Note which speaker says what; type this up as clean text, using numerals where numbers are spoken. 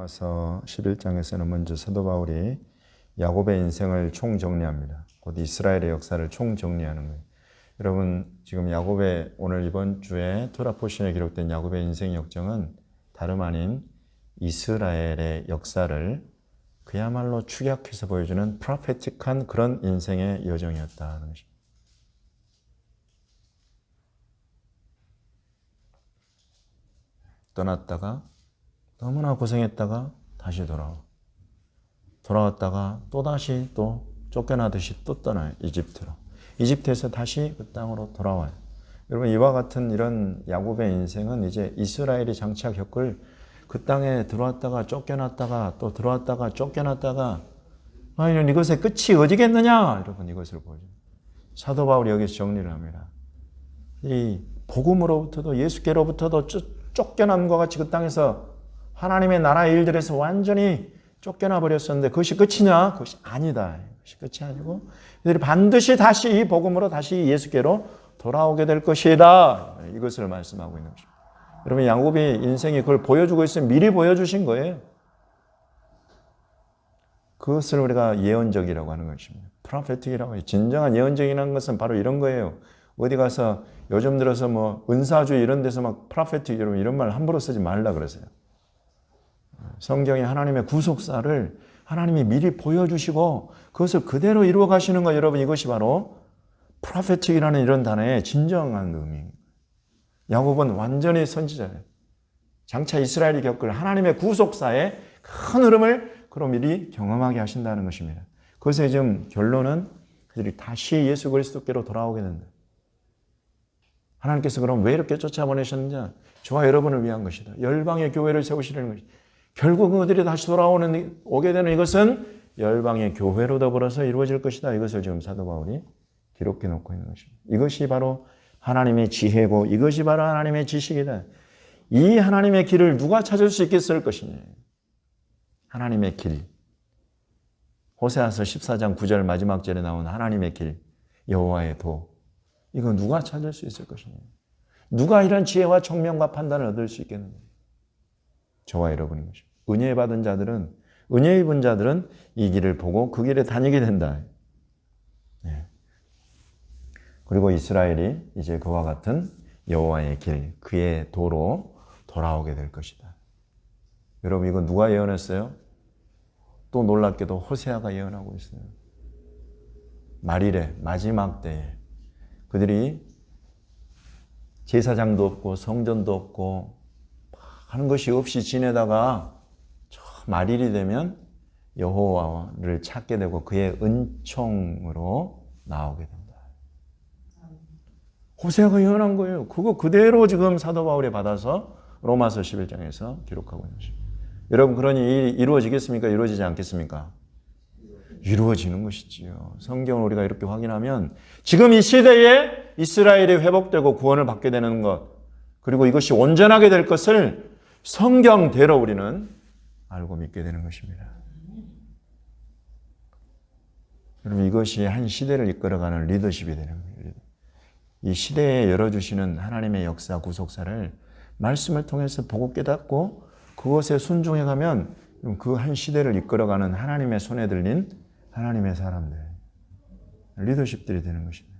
Speaker 1: 로마서 11장에서는 먼저 사도 바울이 야곱의 인생을 총정리합니다. 곧 이스라엘의 역사를 총정리하는 거예요. 여러분, 지금 야곱의 오늘 이번 주에 토라 포션에 기록된 야곱의 인생 역정은 다름 아닌 이스라엘의 역사를 그야말로 축약해서 보여주는 프로페틱한 그런 인생의 여정이었다는 것입니다. 떠났다가 너무나 고생했다가 다시 돌아왔다가 또다시 또 쫓겨나듯이 또 떠나요. 이집트로. 이집트에서 다시 그 땅으로 돌아와요. 여러분, 이와 같은 이런 야곱의 인생은 이제 이스라엘이 장차 겪을 그 땅에 들어왔다가 쫓겨났다가 또 들어왔다가 쫓겨났다가 이것의 끝이 어디겠느냐? 여러분, 이것을 보여줘요. 사도 바울이 여기서 정리를 합니다. 이 복음으로부터도 예수께로부터도 쫓겨남과 같이 그 땅에서 하나님의 나라의 일들에서 완전히 쫓겨나 버렸었는데 그것이 끝이냐? 그것이 아니다. 그것이 끝이 아니고 이들이 반드시 다시 이 복음으로 다시 예수께로 돌아오게 될 것이다. 이것을 말씀하고 있는 것입니다. 여러분, 야곱이 인생이 그걸 보여주고 있으면 미리 보여주신 거예요. 그것을 우리가 예언적이라고 하는 것입니다. 프로페틱이라고 해요. 진정한 예언적이라는 것은 바로 이런 거예요. 어디 가서 요즘 들어서 뭐 은사주의 이런 데서 막 프로페틱 여러분 이런 말 함부로 쓰지 말라 그러세요. 성경의 하나님의 구속사를 하나님이 미리 보여주시고 그것을 그대로 이루어 가시는 거, 여러분, 이것이 바로 프로페틱이라는 이런 단어의 진정한 의미입니다. 야곱은 완전히 선지자예요. 장차 이스라엘이 겪을 하나님의 구속사의 큰 흐름을 그럼 미리 경험하게 하신다는 것입니다. 그것의 지금 결론은 그들이 다시 예수 그리스도께로 돌아오게 된다. 하나님께서 그럼 왜 이렇게 쫓아보내셨느냐? 저와 여러분을 위한 것이다. 열방의 교회를 세우시려는 것이다. 결국 그들이 다시 오게 되는 이것은 열방의 교회로 더불어서 이루어질 것이다. 이것을 지금 사도 바울이 기록해 놓고 있는 것입니다. 이것이 바로 하나님의 지혜고 이것이 바로 하나님의 지식이다. 이 하나님의 길을 누가 찾을 수 있겠을 것이냐. 하나님의 길. 호세아서 14장 9절 마지막 절에 나온 하나님의 길, 여호와의 도. 이거 누가 찾을 수 있을 것이냐. 누가 이런 지혜와 총명과 판단을 얻을 수 있겠느냐. 저와 여러분인 것입니다. 은혜 받은 자들은, 은혜 입은 자들은 이 길을 보고 그 길에 다니게 된다. 네. 그리고 이스라엘이 이제 그와 같은 여호와의 길, 그의 도로 돌아오게 될 것이다. 여러분, 이거 누가 예언했어요? 또 놀랍게도 호세아가 예언하고 있어요. 말일에, 마지막 때에 그들이 제사장도 없고 성전도 없고 하는 것이 없이 지내다가 말일이 되면 여호와를 찾게 되고 그의 은총으로 나오게 된다. 호세아가 예언한 거예요. 그거 그대로 지금 사도 바울이 받아서 로마서 11장에서 기록하고 있는 것입니다. 여러분, 그러니 이루어지겠습니까? 이루어지지 않겠습니까? 이루어지는 것이지요. 성경을 우리가 이렇게 확인하면 지금 이 시대에 이스라엘이 회복되고 구원을 받게 되는 것, 그리고 이것이 온전하게 될 것을 성경대로 우리는 알고 믿게 되는 것입니다. 여러분, 이것이 한 시대를 이끌어가는 리더십이 되는 거예요. 이 시대에 열어주시는 하나님의 역사, 구속사를 말씀을 통해서 보고 깨닫고 그것에 순종해 가면 그 한 시대를 이끌어가는 하나님의 손에 들린 하나님의 사람들, 리더십들이 되는 것입니다.